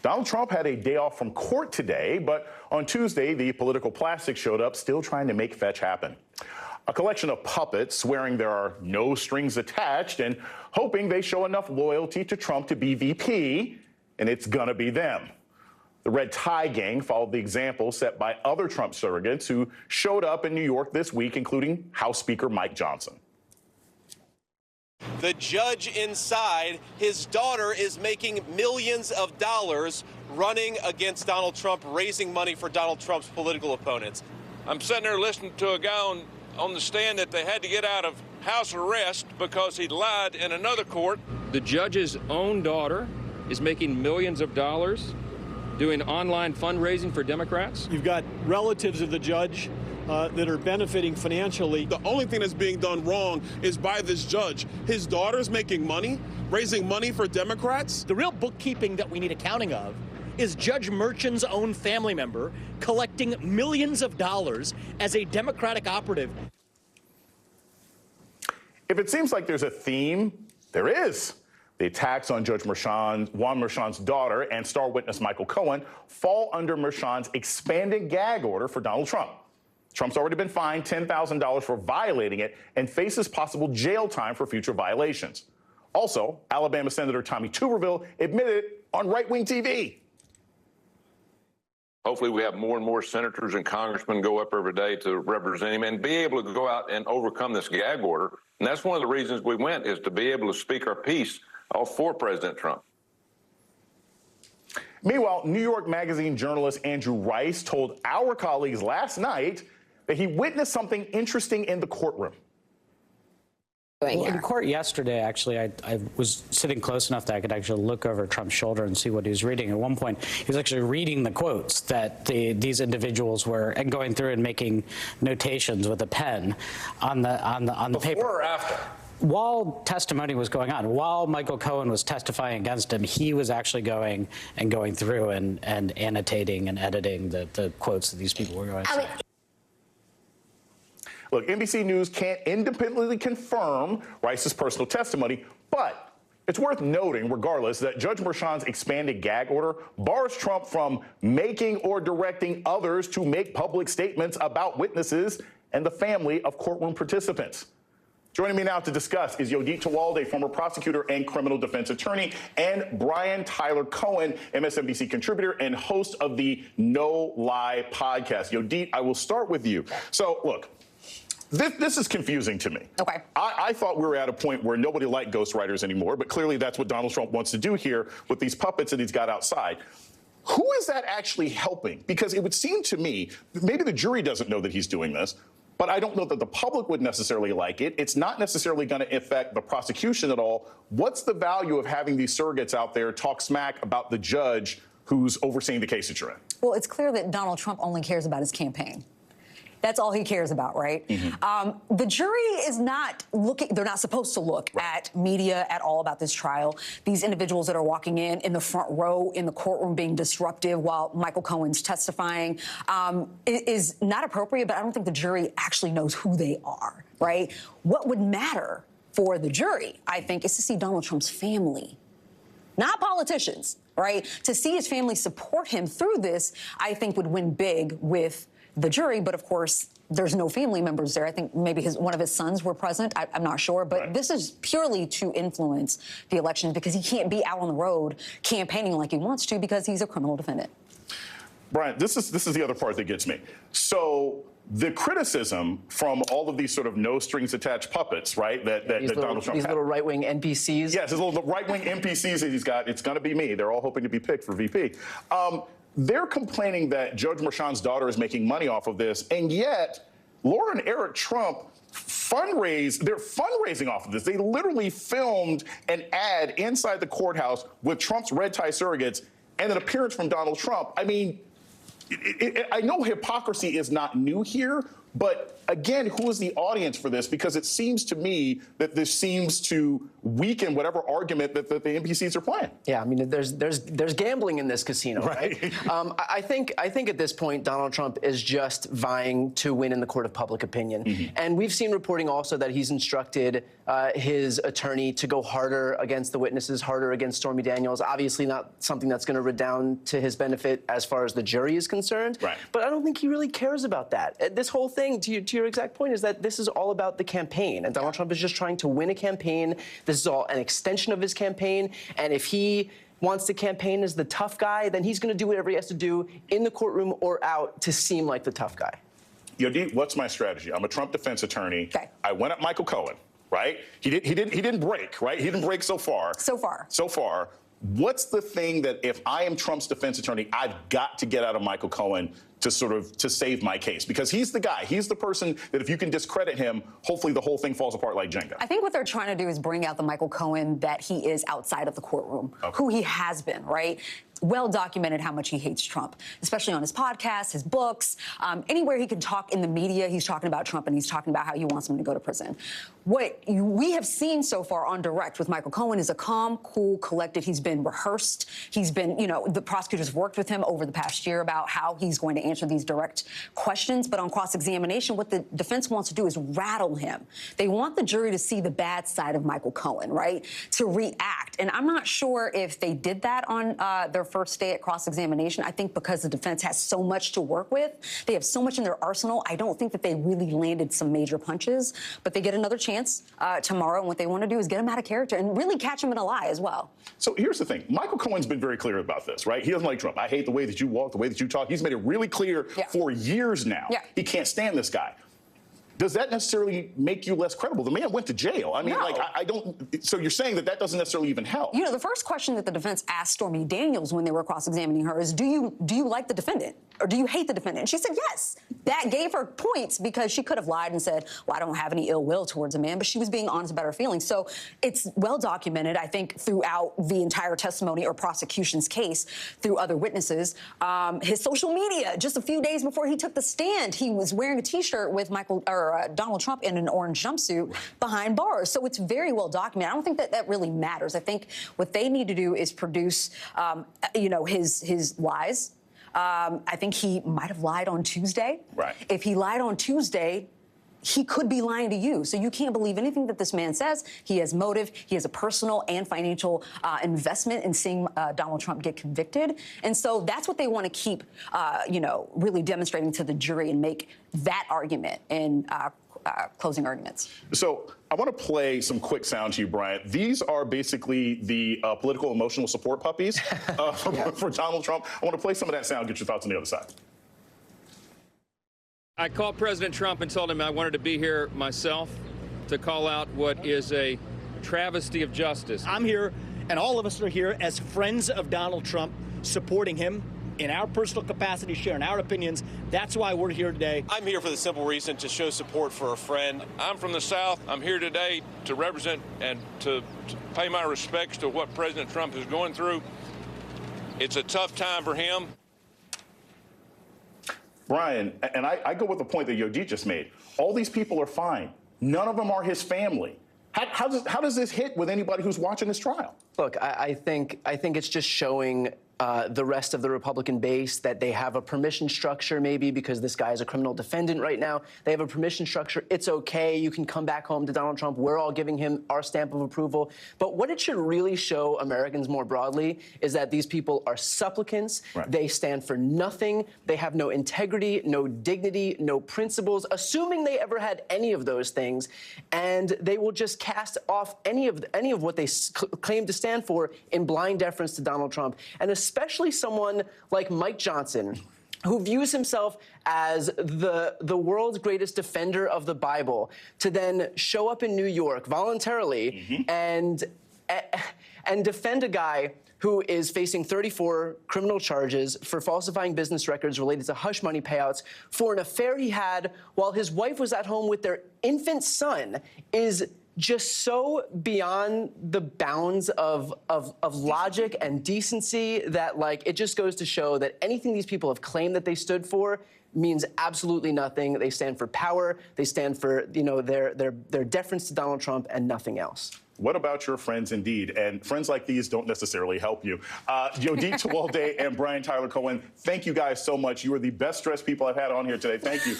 Donald Trump had a day off from court today, but on Tuesday, the political plastic showed up still trying to make fetch happen. A collection of puppets swearing there are no strings attached and hoping they show enough loyalty to Trump to be VP, and it's gonna be them. The red tie gang followed the example set by other Trump surrogates who showed up in New York this week, including House Speaker Mike Johnson. The judge inside, his daughter is making millions of dollars running against Donald Trump, raising money for Donald Trump's political opponents. I'm sitting there listening to a guy on the stand that they had to get out of house arrest because he lied in another court. The judge's own daughter is making millions of dollars doing online fundraising for Democrats. You've got relatives of the judge that are benefiting financially. The only thing that's being done wrong is by this judge. His daughter's making money, raising money for Democrats. The real bookkeeping that we need accounting of is Judge Merchan's own family member collecting millions of dollars as a Democratic operative. If it seems like there's a theme, there is. The attacks on Judge Juan Merchan's daughter and star witness Michael Cohen fall under Merchan's expanded gag order for Donald Trump. Trump's already been fined $10,000 for violating it and faces possible jail time for future violations. Also, Alabama Senator Tommy Tuberville admitted on right-wing TV. Hopefully we have more and more senators and congressmen go up every day to represent him and be able to go out and overcome this gag order. And that's one of the reasons we went, is to be able to speak our piece for President Trump. Meanwhile, New York Magazine journalist Andrew Rice told our colleagues last night that he witnessed something interesting in the courtroom. Well, in court yesterday, actually, I was sitting close enough that I could actually look over Trump's shoulder and see what he was reading. At one point, he was actually reading the quotes that these individuals were, and going through and making notations with a pen on the paper. Before or after? While testimony was going on, while Michael Cohen was testifying against him, he was actually going through and annotating and editing the quotes that these people were going to say. Look, NBC News can't independently confirm Rice's personal testimony, but it's worth noting, regardless, that Judge Merchan's expanded gag order bars Trump from making or directing others to make public statements about witnesses and the family of courtroom participants. Joining me now to discuss is Yodit Tawalde, former prosecutor and criminal defense attorney, and Brian Tyler Cohen, MSNBC contributor and host of the No Lie podcast. Yodit, I will start with you. So, look, this is confusing to me. Okay. I thought we were at a point where nobody liked ghostwriters anymore, but clearly that's what Donald Trump wants to do here with these puppets that he's got outside. Who is that actually helping? Because it would seem to me, maybe the jury doesn't know that he's doing this, but I don't know that the public would necessarily like it. It's not necessarily going to affect the prosecution at all. What's the value of having these surrogates out there talk smack about the judge who's overseeing the case that you're in? Well, it's clear that Donald Trump only cares about his campaign. That's all he cares about, right? Mm-hmm. The jury is not looking, they're not supposed to look at media at all about this trial. These individuals that are walking in the front row, in the courtroom being disruptive while Michael Cohen's testifying is not appropriate, but I don't think the jury actually knows who they are, right? What would matter for the jury, I think, is to see Donald Trump's family, not politicians, right? To see his family support him through this, I think would win big with the jury, but of course, there's no family members there. I think maybe one of his sons were present. I'm not sure, but this is purely to influence the election because he can't be out on the road campaigning like he wants to because he's a criminal defendant. Brian, this is the other part that gets me. So the criticism from all of these sort of no strings attached puppets, right? That Donald Trump these little right-wing NPCs. Yes, his little right-wing NPCs that he's got. It's going to be me. They're all hoping to be picked for VP. They're complaining that Judge Merchan's daughter is making money off of this, and yet Laura and Eric Trump they're fundraising off of this. They literally filmed an ad inside the courthouse with Trump's red tie surrogates and an appearance from Donald Trump. I mean, I know hypocrisy is not new here, But again, who is the audience for this? Because it seems to me that this seems to weaken whatever argument that the NPCs are playing. Yeah, I mean, there's gambling in this casino, right? I think at this point, Donald Trump is just vying to win in the court of public opinion. And we've seen reporting also that he's instructed his attorney to go harder against the witnesses, harder against Stormy Daniels. Obviously not something that's going to redound to his benefit as far as the jury is concerned. Right. But I don't think he really cares about that. This whole thing, to your exact point, is that this is all about the campaign. And Donald Trump is just trying to win a campaign. This is all an extension of his campaign. And if he wants to campaign as the tough guy, then he's going to do whatever he has to do in the courtroom or out to seem like the tough guy. Yo, D, what's my strategy? I'm a Trump defense attorney. Okay. I went at Michael Cohen, right? He didn't break, right? He didn't break so far. So far. What's the thing that if I am Trump's defense attorney, I've got to get out of Michael Cohen to save my case? Because he's the guy. He's the person that if you can discredit him, hopefully the whole thing falls apart like Jenga. I think what they're trying to do is bring out the Michael Cohen that he is outside of the courtroom, who he has been, right? Well documented how much he hates Trump, especially on his podcast, his books, anywhere he can talk in the media, he's talking about Trump and he's talking about how he wants him to go to prison. What we have seen so far on direct with Michael Cohen is a calm, cool, collected. He's been rehearsed. He's been, the prosecutors worked with him over the past year about how he's going to answer these direct questions. But on cross-examination, what the defense wants to do is rattle him. They want the jury to see the bad side of Michael Cohen, right? To react. And I'm not sure if they did that on their first day at cross-examination. I think because the defense has so much to work with, they have so much in their arsenal, I don't think that they really landed some major punches. But they get another chance tomorrow, and what they want to do is get him out of character and really catch him in a lie as well. So here's the thing. Michael Cohen's been very clear about this, right? He doesn't like Trump. I hate the way that you walk, the way that you talk. He's made it really clear for years now. He can't stand this guy. Does that necessarily make you less credible? The man went to jail. I mean, I don't. So you're saying that doesn't necessarily even help? The first question that the defense asked Stormy Daniels when they were cross-examining her is, do you like the defendant? Or do you hate the defendant? And she said yes. That gave her points because she could have lied and said, well, I don't have any ill will towards a man, but she was being honest about her feelings. So it's well documented, I think, throughout the entire testimony or prosecution's case through other witnesses. His social media, just a few days before he took the stand, he was wearing a T-shirt with Donald Trump in an orange jumpsuit behind bars. So it's very well documented. I don't think that really matters. I think what they need to do is produce, his lies. I think he might have lied on Tuesday. Right. If he lied on Tuesday, he could be lying to you. So you can't believe anything that this man says. He has motive. He has a personal and financial investment in seeing Donald Trump get convicted. And so that's what they want to keep, really demonstrating to the jury and make that argument in closing arguments. So I want to play some quick sound to you, Bryant. These are basically the political emotional support puppies for Donald Trump. I want to play some of that sound, get your thoughts on the other side. I called President Trump and told him I wanted to be here myself to call out what is a travesty of justice. I'm here, and all of us are here as friends of Donald Trump, supporting him in our personal capacity, sharing our opinions. That's why we're here today. I'm here for the simple reason to show support for a friend. I'm from the South. I'm here today to represent and to pay my respects to what President Trump is going through. It's a tough time for him. Brian, and I go with the point that Yodit just made. All these people are fine. None of them are his family. How does this hit with anybody who's watching this trial? Look, I think it's just showing the rest of the Republican base that they have a permission structure, maybe because this guy is a criminal defendant right now. They have a permission structure. It's okay. You can come back home to Donald Trump. We're all giving him our stamp of approval. But what it should really show Americans more broadly is that these people are supplicants. Right. They stand for nothing. They have no integrity, no dignity, no principles, assuming they ever had any of those things. And they will just cast off any of what they claim to stand for in blind deference to Donald Trump. And especially someone like Mike Johnson, who views himself as the world's greatest defender of the Bible, to then show up in New York voluntarily and defend a guy who is facing 34 criminal charges for falsifying business records related to hush money payouts for an affair he had while his wife was at home with their infant son, is just so beyond the bounds of logic and decency that, like, it just goes to show that anything these people have claimed that they stood for means absolutely nothing. They stand for power. They stand for, you know, their deference to Donald Trump and nothing else. What about your friends, indeed? And friends like these don't necessarily help you. Yodit Tewolde and Brian Tyler Cohen, thank you guys so much. You are the best dressed people I've had on here today. Thank you.